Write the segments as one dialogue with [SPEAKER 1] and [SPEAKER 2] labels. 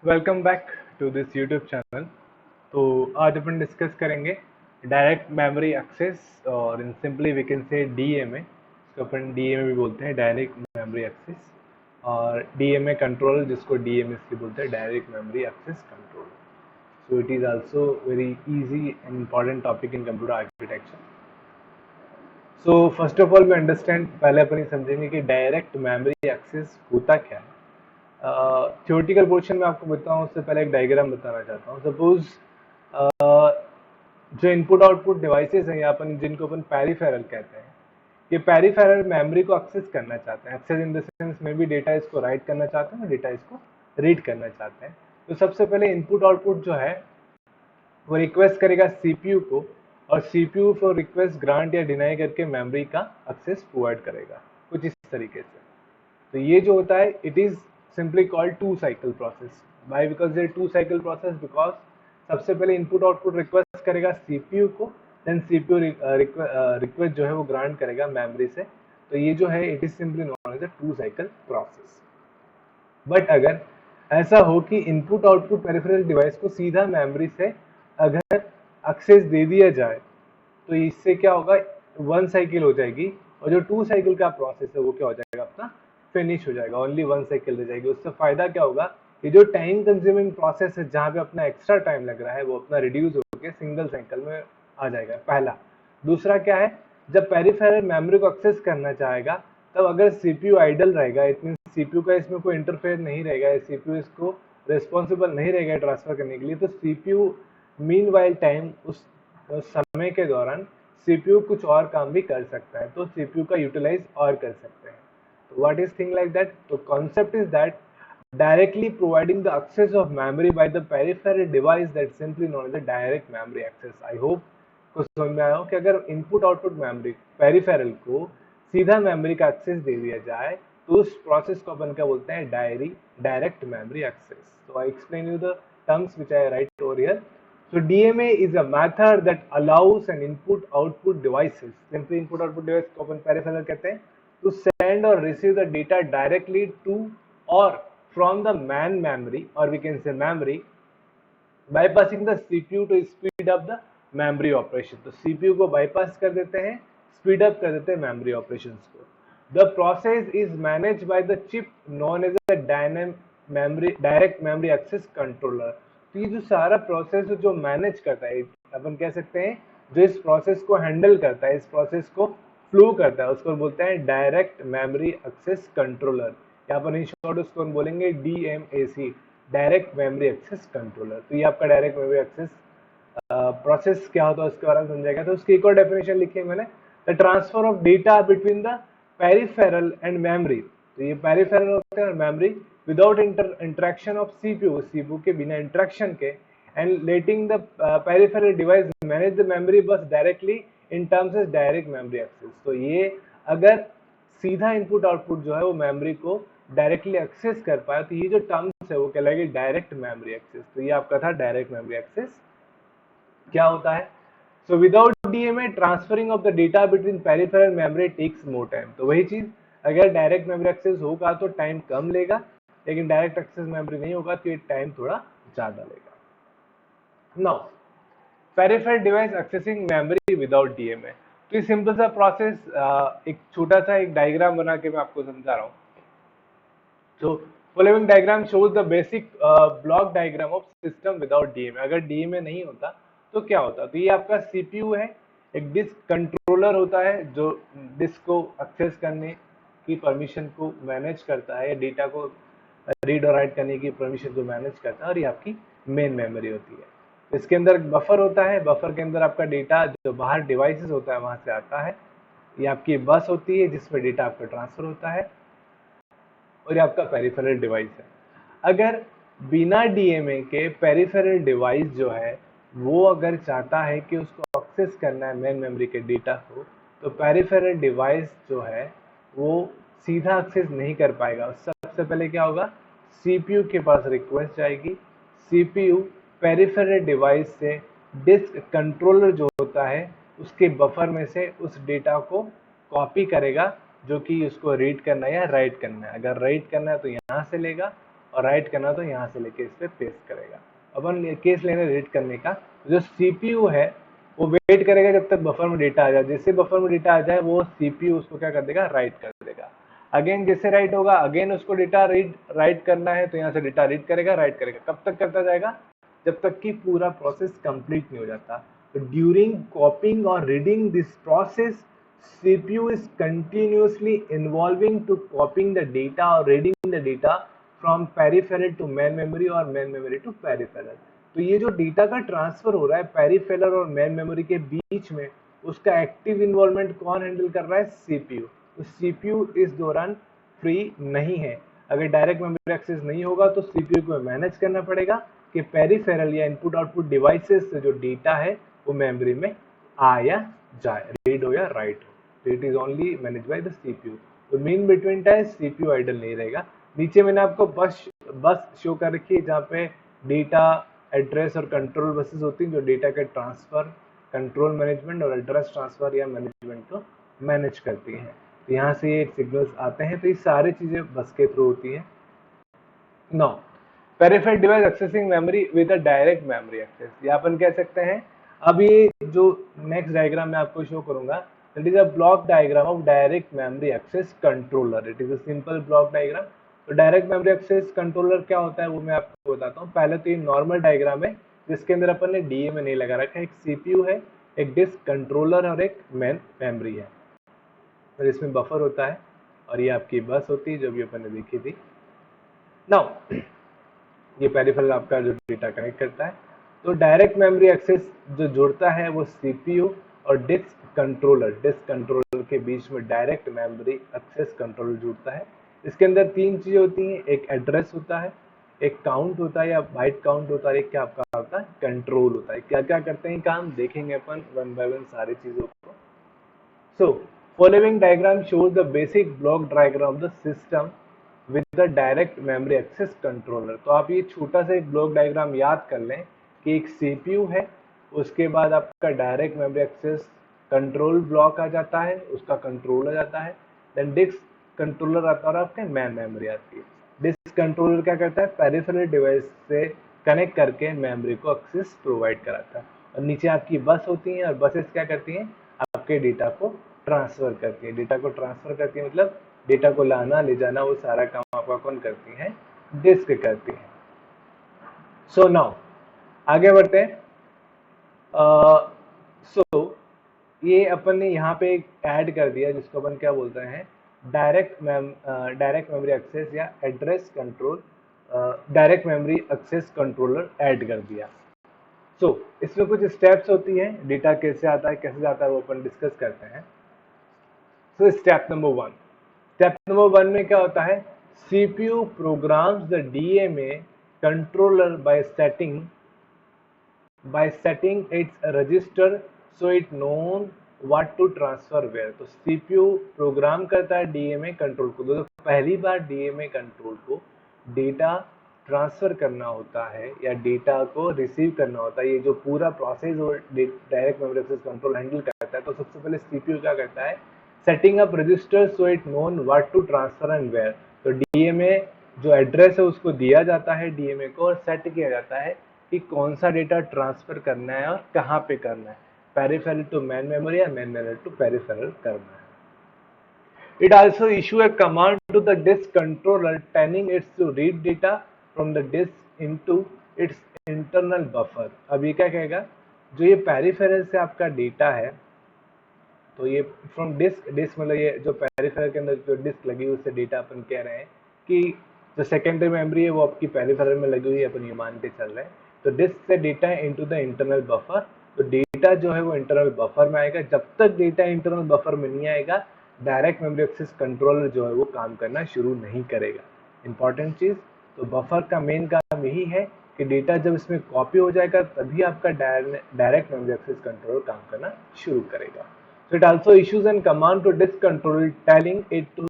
[SPEAKER 1] Welcome back to this YouTube channel. तो आज अपन डिस्कस करेंगे डायरेक्ट मेमोरी एक्सेस और in simply we can say DMA, इसको अपन डीएमए भी बोलते हैं, डायरेक्ट मेमोरी एक्सेस, और डीएमए कंट्रोल जिसको डीएमएस बोलते हैं, direct memory access control. So it is also very easy and important topic in computer architecture. So first of all we understand, पहले अपन ये समझेंगे कि डायरेक्ट मेमोरी एक्सेस होता क्या है। थ्योरेटिकल पोर्शन में आपको बताऊं उससे पहले एक डायग्राम बताना चाहता हूँ। सपोज जो इनपुट आउटपुट डिवाइसेस हैं, या अपन जिनको अपन पेरिफेरल कहते हैं, ये पेरिफेरल मेमोरी को एक्सेस करना चाहते हैं। एक्सेस इन द सेंस में भी डेटा इसको राइट करना चाहते हैं, डेटा इसको रीड करना चाहते हैं। तो सबसे पहले इनपुट आउटपुट जो है वो रिक्वेस्ट करेगा सीपीयू को, और सीपीयू फॉर रिक्वेस्ट ग्रांट या डिनाई करके मेमोरी का एक्सेस प्रोवाइड करेगा, कुछ इस तरीके से। तो ये जो होता है, it is simply called two cycle process. By because ये टू साइकिल प्रोसेस, बिकॉज सबसे पहले इनपुट आउटपुट रिक्वेस्ट करेगा सीपीयू को, देन सीपीयू रिक्वेस्ट जो है वो ग्रांट करेगा मेमोरी से। तो ये जो है it is simply known as a two cycle process. But अगर ऐसा हो कि इनपुट आउटपुट पेरिफेरल डिवाइस को सीधा मेमोरी से अगर एक्सेस दे दिया जाए, तो इससे क्या होगा, वन साइकिल हो जाएगी, और जो टू साइकिल का प्रोसेस है वो क्या हो जाएगा, अपना फिनिश हो जाएगा, ओनली वन साइकिल रह जाएगी। उससे फायदा क्या होगा, ये जो टाइम कंज्यूमिंग प्रोसेस है जहाँ पे अपना एक्स्ट्रा टाइम लग रहा है, वो अपना रिड्यूस होकर सिंगल साइकिल में आ जाएगा, पहला। दूसरा क्या है, जब पेरिफेरल मेमोरी को एक्सेस करना चाहेगा, तब अगर सीपीयू आइडल रहेगा, इट मीन सीपीयू का इसमें कोई इंटरफेयर नहीं रहेगा, सीपीयू इसको रिस्पॉन्सिबल नहीं रहेगा ट्रांसफर करने के लिए, तो सीपीयू मीनवाइल टाइम उस समय के दौरान सीपीयू कुछ और काम भी कर सकता है, तो सीपीयू का यूटिलाइज और कर सकते हैं। तो what is thing like that, तो concept is that directly providing the access of memory by the peripheral device that simply known as a direct memory access. I hope कुछ समझ में आया हो कि अगर इनपुट आउटपुट मेमोरी पेरिफेरल को सीधा मेमोरी का एक्सेस दे दिया जाए, तो उस प्रोसेस को अपन क्या बोलते हैं, direct memory access. So I explain you the terms which I write over here. So DMA is a method that allows an input-output devices, simply input-output device को अपन peripheral कहते हैं, to send or receive the data directly to or from the main memory, or we can say memory, bypassing the CPU to speed up the memory operation. तो CPU को bypass कर देते हैं, speed up कर देते हैं memory operations को. The process is managed by the chip known as a direct memory access controller. तो ये जो सारा प्रोसेस जो मैनेज करता है, अपन कह सकते हैं जो इस प्रोसेस को हैंडल करता है, इस प्रोसेस को फ्लो करता है, उसको बोलते हैं डायरेक्ट मेमोरी एक्सेस कंट्रोलर, या अपन इन शॉर्ट उसको बोलेंगे DMAC, direct memory access controller. तो ये आपका डायरेक्ट मेमोरी एक्सेस प्रोसेस क्या होता है उसके बारे में समझाएगा। तो उसकी एक और डेफिनेशन लिखी है मैंने, the transfer of data between the peripheral and memory. तो ये पेरिफेरल होते हैं और memory without interaction of CPU के बिना इंटरेक्शन के, and letting the peripheral device manage the memory bus directly in terms of direct memory access. तो ये अगर सीधा इनपुट आउटपुट जो है वो मेमोरी को डायरेक्टली एक्सेस कर पाए, तो ये जो टर्म्स है वो कहलाएगी डायरेक्ट मेमोरी एक्सेस। तो ये आपका था डायरेक्ट मेमोरी एक्सेस क्या होता है। So without DMA transferring of the data between peripheral memory takes more time. तो वही चीज, अगर डायरेक्ट मेमोरी एक्सेस होगा तो टाइम कम लेगा, लेकिन डायरेक्ट एक्सेस मेमोरी नहीं होगा तो ये टाइम थोड़ा ज्यादा लेगा। Now peripheral device accessing memory without DMA. तो ये सिंपल सा प्रोसेस, एक छोटा सा एक डायग्राम बना के मैं आपको समझा रहा हूँ। So following diagram shows the basic block diagram of system without DMA. अगर DMA नहीं होता तो क्या होता, तो ये आपका CPU है, एक डिस्क कंट्रोलर होता है जो डिस्क को एक्सेस करने की परमिशन को मैनेज करता है, डेटा को रीड और राइट करने की परमिशन को मैनेज करता है, और ये आपकी मेन मेमोरी होती है। इसके अंदर बफर होता है, बफर के अंदर आपका डेटा जो बाहर डिवाइसेस होता है वहां से आता है। ये आपकी बस होती है जिसमें डेटा आपका ट्रांसफर होता है, और ये आपका पेरिफेरल डिवाइस है। अगर बिना डीएमए के पेरिफेरल डिवाइस जो है वो अगर चाहता है कि उसको एक्सेस करना है मेन मेमोरी के डेटा को, तो पेरिफेरल डिवाइस जो है वो सीधा एक्सेस नहीं कर पाएगा। सबसे पहले क्या होगा, सीपीयू के पास रिक्वेस्ट जाएगी, सीपीयू पेरिफेरल डिवाइस से डिस्क कंट्रोलर जो होता है उसके बफर में से उस डेटा को कॉपी करेगा, जो कि उसको रीड करना है या राइट करना है। अगर राइट करना है तो यहाँ से लेगा, और राइट करना तो यहाँ से लेके इस पे पेस्ट करेगा। अपन केस लेने रीड करने का, जो सीपीयू है वो वेट करेगा जब तक बफर में डेटा आ जाए, जैसे बफर में डेटा आ जाए वो सीपीयू उसको क्या कर देगा, राइट कर देगा। अगेन जैसे राइट होगा, अगेन उसको डेटा राइट करना है तो यहाँ से डेटा रीड करेगा, राइट करेगा। कब तक करता जाएगा, जब तक कि पूरा प्रोसेस कंप्लीट नहीं हो जाता। तो ड्यूरिंग कॉपिंग और reading this process, CPU is continuously involving to copying the data or reading the data from peripheral to main memory और main memory to peripheral। तो ये जो डेटा का ट्रांसफर हो रहा है पेरिफेरल और मेन मेमोरी के बीच में, उसका एक्टिव इन्वॉल्वमेंट कौन हैंडल कर रहा है, सीपीयू। तो सीपीयू इस दौरान फ्री नहीं है। अगर डायरेक्ट मेमोरी एक्सेस नहीं होगा तो सीपीयू को मैनेज करना पड़ेगा कि पेरिफेरल या इनपुट आउटपुट डिवाइसेस से जो डेटा है वो मेमोरी में आ या जाए, रीड हो या राइट हो। It is only manage by the CPU. तो mean between time CPU idle नहीं रहेगा। नीचे मैंने आपको बस शो कर रखी है जहाँ पे डेटा, एड्रेस और कंट्रोल बसेस होती हैं जो डेटा के ट्रांसफर, कंट्रोल मैनेजमेंट और एड्रेस ट्रांसफर या मैनेजमेंट को मैनेज करती हैं। तो यहाँ से ये सिग्नल्स आते हैं, तो ये सारी चीजें बस के थ्रू होती हैं। No peripheral device accessing memory with a direct memory access, या अपन कह सकते हैं। अब ये जो नेक्स्ट डायग्राम मैं आपको शो करूंगा, that is a block diagram of direct memory access controller. It is a simple block diagram. तो डायरेक्ट मेमोरी एक्सेस कंट्रोलर क्या होता है वो मैं आपको बताता हूँ। पहले तो ये नॉर्मल डायग्राम है जिसके अंदर अपन ने डीएमए नहीं लगा रखा है। एक सीपीयू है, एक डिस्क कंट्रोलर और एक मेन मेमोरी है। और इसमें बफर होता है और ये आपकी बस होती है जो भी अपन ने देखी थी। नाउ ये पेरिफेरल आपका जो डेटा कनेक्ट करता है। तो डायरेक्ट मेमोरी एक्सेस जो जुड़ता है वो सीपीयू और डिस्क कंट्रोलर के बीच में डायरेक्ट मेमोरी एक्सेस कंट्रोलर जुड़ता है। इसके अंदर तीन चीजें होती हैं, एक एड्रेस होता है, एक काउंट होता है या बाइट काउंट होता है, एक क्या आपका होता है कंट्रोल होता है। क्या क्या करते हैं काम देखेंगे अपन वन बाय वन सारी चीजों को। So, following diagram shows the basic block diagram of the system with the direct memory access controller। तो आप ये छोटा सा एक ब्लॉक डायग्राम याद कर लें कि एक सीपीयू है, उसके बाद आपका direct memory access control block आ जाता है, उसका कंट्रोल आ जाता है, देन डिस्क कंट्रोलर आता है और आपके मेन मेमोरी आती है। डिस्क कंट्रोलर क्या करता है, पेरिफेरल डिवाइस से कनेक्ट करके मेमोरी को एक्सेस प्रोवाइड कराता है। और नीचे आपकी बस होती है और बसेस क्या करती हैं, आपके डेटा को ट्रांसफर करती है। डेटा को ट्रांसफर करती है मतलब डेटा को लाना ले जाना वो सारा काम आपका कौन करती है, डिस्क करती है। सो नाउ आगे बढ़ते हैं। सो ये अपन ने यहाँ पे ऐड कर दिया जिसको अपन क्या बोलते हैं, डायरेक्ट मेमोरी एक्सेस या address control, direct memory access controller add कर दिया। इसमें कुछ स्टेप्स होती हैं, डेटा कैसे आता है कैसे जाता है वो अपन डिस्कस करते हैं। स्टेप नंबर वन में क्या होता है, CPU programs the DMA controller by setting its register so it known what to transfer where. तो सीपीयू प्रोग्राम करता है डीएमए कंट्रोल को। तो पहली बार डीएमए कंट्रोल को डेटा ट्रांसफर करना होता है या डेटा को रिसीव करना होता है, ये जो पूरा process direct memory access control handle करता है। तो सबसे पहले सीपीयू क्या करता है, setting up register so it known what to transfer and where. तो डीएमए जो एड्रेस है उसको दिया जाता है डीएमए को और सेट किया जाता है कि कौन सा डेटा ट्रांसफर करना है और कहाँ पे करना है, पेरिफेरल टू मेन मेमोरी या मेन मेमोरी टू पेरिफेरल करना है। It also issue a command to the disk controller telling it to read data from the disk into its internal buffer। अब ये क्या कहेगा, जो ये पेरिफेरल से आपका डेटा है, तो ये फ्रॉम डिस्क मतलब ये जो पेरिफेरल के अंदर जो डिस्क लगी हुई उससे डेटा अपन कह रहे हैं कि जो सेकेंडरी मेमोरी है वो आपकी पेरिफेरल में लगी हुई है, अपन ये मान के चल रहे हैं। तो डिस्क से data into the internal buffer, तो डेटा जो है वो इंटरनल बफर में आएगा। जब तक डेटा इंटरनल बफर में नहीं आएगा डायरेक्ट मेमोरी एक्सेस कंट्रोलर जो है वो काम करना शुरू नहीं करेगा। इंपॉर्टेंट चीज, तो बफर का मेन काम यही है कि डेटा जब इसमें कॉपी हो जाएगा तभी आपका डायरेक्ट मेमोरी एक्सेस कंट्रोलर काम करना शुरू करेगा। So it also issues a command to disk controller telling it to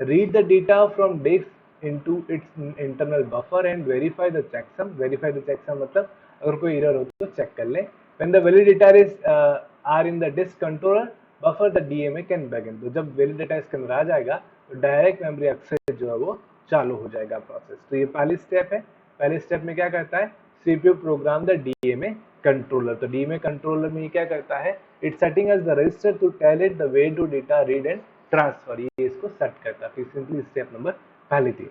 [SPEAKER 1] read the data from disk into its internal buffer and verify the checksum। Verify the checksum मतलब अगर कोई error हो तो check कर ले। When the valid data is are in the disk controller buffer, the DMA can begin। तो जब valid data इसके अंदर आ जाएगा तो डायरेक्ट मेमोरी एक्सेस जो है वो चालू हो जाएगा प्रोसेस। तो ये पहली स्टेप है। पहले स्टेप में क्या करता है, CPU program the DMA controller. तो डीएमए कंट्रोलर में ये क्या करता है, it setting as the register to tell it the way to data read and transfer, ये इसको सेट करता है। सिंपली स्टेप नंबर पहली थी।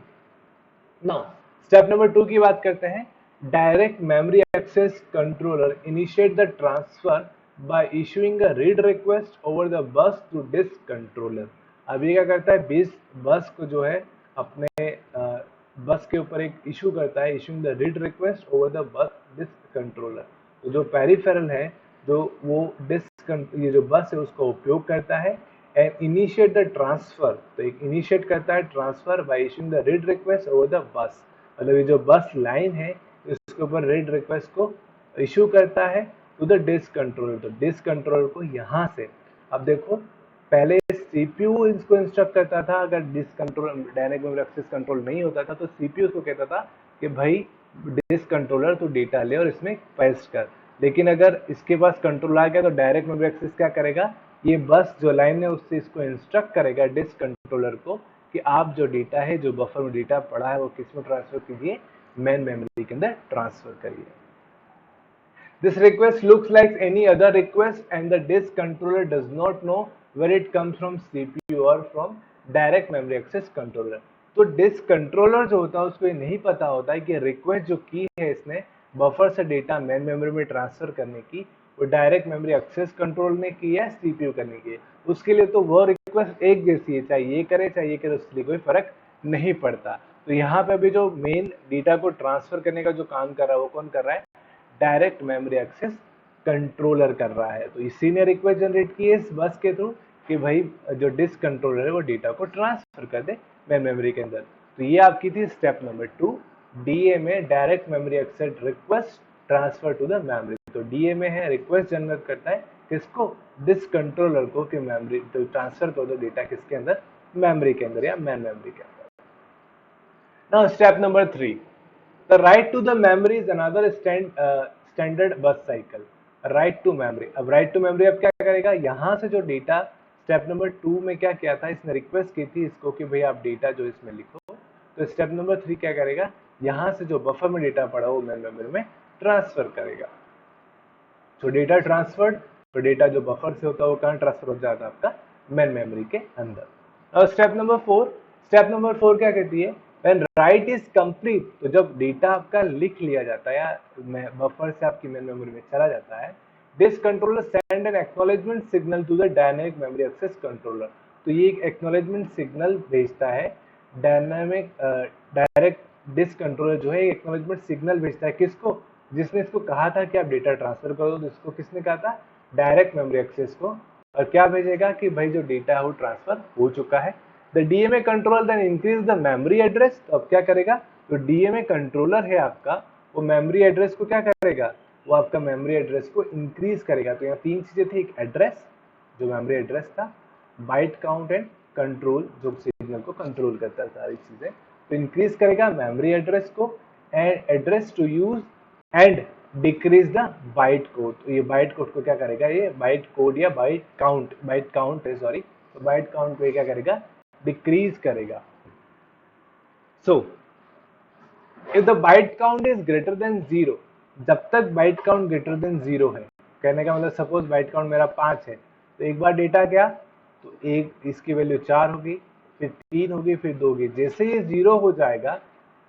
[SPEAKER 1] नाउ स्टेप नंबर 2 की बात करते हैं। Direct memory access controller initiate the transfer by issuing a read request over the bus to disk controller. अब ये क्या करता है, बस को जो है अपने बस के ऊपर एक इशू करता है, issuing the read request over the बस डिस्क कंट्रोलर। तो जो पेरिफेरल है, जो वो ये जो बस है उसका उपयोग करता है एंड इनिशिएट द ट्रांसफर। तो एक इनिशिएट करता है transfer by issuing the read request over the बस। मतलब ये जो बस लाइन है इसके ऊपर रीड रिक्वेस्ट को इशू करता है टू द डिस्क कंट्रोलर। तो डिस्क कंट्रोलर को यहाँ से, अब देखो पहले सीपीयू इसको इंस्ट्रक्ट करता था, अगर disk control dynamic memory access control नहीं होता था तो सीपीयू को कहता था कि भाई डिस्क कंट्रोलर तो डेटा ले और इसमें पेस्ट कर। लेकिन अगर इसके पास कंट्रोल आ गया तो डायरेक्ट मेमोरी एक्सेस क्या करेगा, ये बस जो लाइन है उससे इसको इंस्ट्रक्ट करेगा डिस्क कंट्रोलर को कि आप जो डेटा है, जो बफर में डेटा पड़ा है वो किस में ट्रांसफर कीजिए, मेन मेमोरी के अंदर ट्रांसफर करिए। This request looks like any other request and the disk controller does not know where it comes from CPU or from direct memory access controller। तो डिस्क कंट्रोलर जो होता है उसको ये नहीं पता होता है कि रिक्वेस्ट जो की है इसने बफर से डेटा मेन मेमोरी में ट्रांसफर करने की, वो डायरेक्ट मेमोरी एक्सेस कंट्रोल ने की है, सीपीयू करने की है। उसके लिए तो वो रिक्वेस्ट एक जैसी है, चाहे ये करे चाहे ये करे, उसके लिए कोई फर्क नहीं पड़ता। तो यहाँ पे अभी जो मेन डेटा को ट्रांसफर करने का जो काम कर रहा है वो कौन कर रहा है, डायरेक्ट मेमोरी एक्सेस कंट्रोलर कर रहा है। तो इसी ने रिक्वेस्ट जनरेट की है इस बस के थ्रू कि भाई जो डिस्क कंट्रोलर है वो डेटा को ट्रांसफर कर दे मेन मेमोरी के अंदर। तो ये आपकी थी step number 2, DMA direct memory access request transfer to the memory. तो डीएमए है रिक्वेस्ट जनरेट करता है किसको, डिस्क कंट्रोलर को, कि मेमोरी तो ट्रांसफर कर दो डेटा किसके अंदर, मेमोरी के अंदर या मेन मेमोरी के अंदर। Now step number 3, the write to the memory is another standard bus cycle। write to memory, अब write to memory अब क्या करेगा, यहाँ से जो डेटा स्टेप नंबर 2 में क्या किया था, इसने रिक्वेस्ट की थी इसको कि भाई आप डेटा जो इसमें लिखो। तो स्टेप नंबर 3 क्या करेगा, यहाँ से जो बफर में डेटा पड़ा वो मेन मेमोरी में ट्रांसफर करेगा। तो डेटा ट्रांसफर्ड, तो डेटा जो बफर से होता है वो कहाँ ट्रांसफर हो जाता है, आपका मेन मेमोरी के अंदर। और स्टेप नंबर 4, स्टेप नंबर 4 क्या कहती है, व्हेन राइट इज कंप्लीट, तो जब डेटा आपका लिख लिया जाता है या बफर से आपकी मेन मेमोरी में चला जाता है, this controller send an acknowledgement signal to the dynamic memory access controller. तो ये एक एक्नॉलेजमेंट सिग्नल भेजता है डायनेमिक डायरेक्ट डिस्क कंट्रोलर जो है एक्नॉलेजमेंट सिग्नल भेजता है किसको, जिसने इसको कहा था कि आप डेटा ट्रांसफर करो, तो इसको किसने कहा था, डायरेक्ट मेमोरी एक्सेस को। और क्या भेजेगा कि भाई जो डेटा है वो ट्रांसफर हो चुका है। The DMA controller then increase the memory address. तो अब क्या करेगा, जो डीएमए कंट्रोलर है आपका वो मेमोरी एड्रेस को क्या करेगा, वो आपका मेमोरी एड्रेस को इंक्रीज करेगा। तो यहाँ 3 चीजें थी, एक एड्रेस जो मेमोरी एड्रेस था, बाइट काउंट एंड कंट्रोल जो सिग्नल को कंट्रोल करता है सारी चीजें। तो इंक्रीज करेगा मेमोरी एड्रेस को and address to use and decrease the byte code. तो ये बाइट कोड को क्या करेगा, ये बाइट कोड या बाइट काउंट है सॉरी, तो बाइट काउंट को क्या करेगा, डिक्रीज करेगा। So if the byte count is greater than 0, जब तक बाइट काउंट ग्रेटर देन 0 है, कहने का मतलब सपोज बाइट काउंट मेरा 5 है, तो एक बार डेटा गया तो एक इसकी वैल्यू 4 होगी, फिर 3 होगी, फिर 2 होगी। जैसे ये 0 हो जाएगा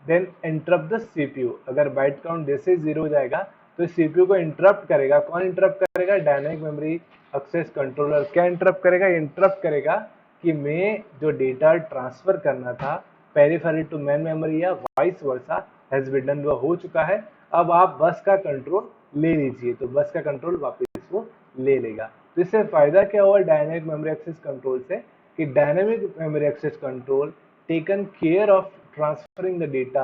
[SPEAKER 1] देन इंटरप्ट द सीपीयू। अगर बाइट काउंट जैसे 0 हो जाएगा तो सीपीयू को इंटरप्ट करेगा। कौन इंटरप्ट करेगा, डायनेमिक मेमोरी एक्सेस कंट्रोलर। क्या इंटरप्ट करेगा, इंटरप्ट करेगा कि मैं जो डेटा ट्रांसफर करना था पेरिफेरल टू मेन मेमोरी या vice versa has been done, वो हो चुका है, अब आप बस का कंट्रोल ले लीजिए। तो बस का कंट्रोल वापस वो ले लेगा। तो इससे फायदा क्या हुआ डायनेमिक मेमोरी एक्सेस कंट्रोल से, कि dynamic memory access control taken care of transferring the data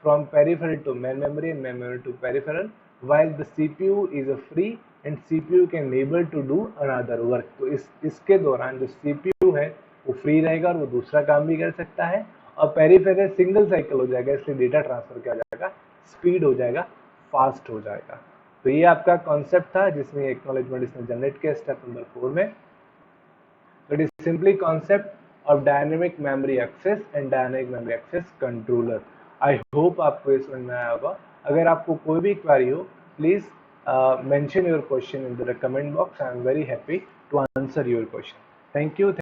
[SPEAKER 1] from peripheral to main memory and main memory to peripheral, while the CPU is a free and CPU can able to do another work। तो इसके दौरान जो CPU है वो free रहेगा और वो दूसरा काम भी कर सकता है, और पेरिफेरल सिंगल साइकिल हो जाएगा, इसलिए डेटा ट्रांसफर किया जाएगा, स्पीड हो जाएगा, फास्ट हो जाएगा। तो ये आपका कॉन्सेप्ट था जिसमें एक्नॉलेजमेंट इसने जनरेट किया स्टेप नंबर 4 में। तो it is simply concept of dynamic memory access and dynamic memory access controller. I hope आपको ये समझ में आया होगा. अगर आपको कोई भी क्वेरी हो, please mention your question in the comment box. I am very happy to answer your question. Thank you.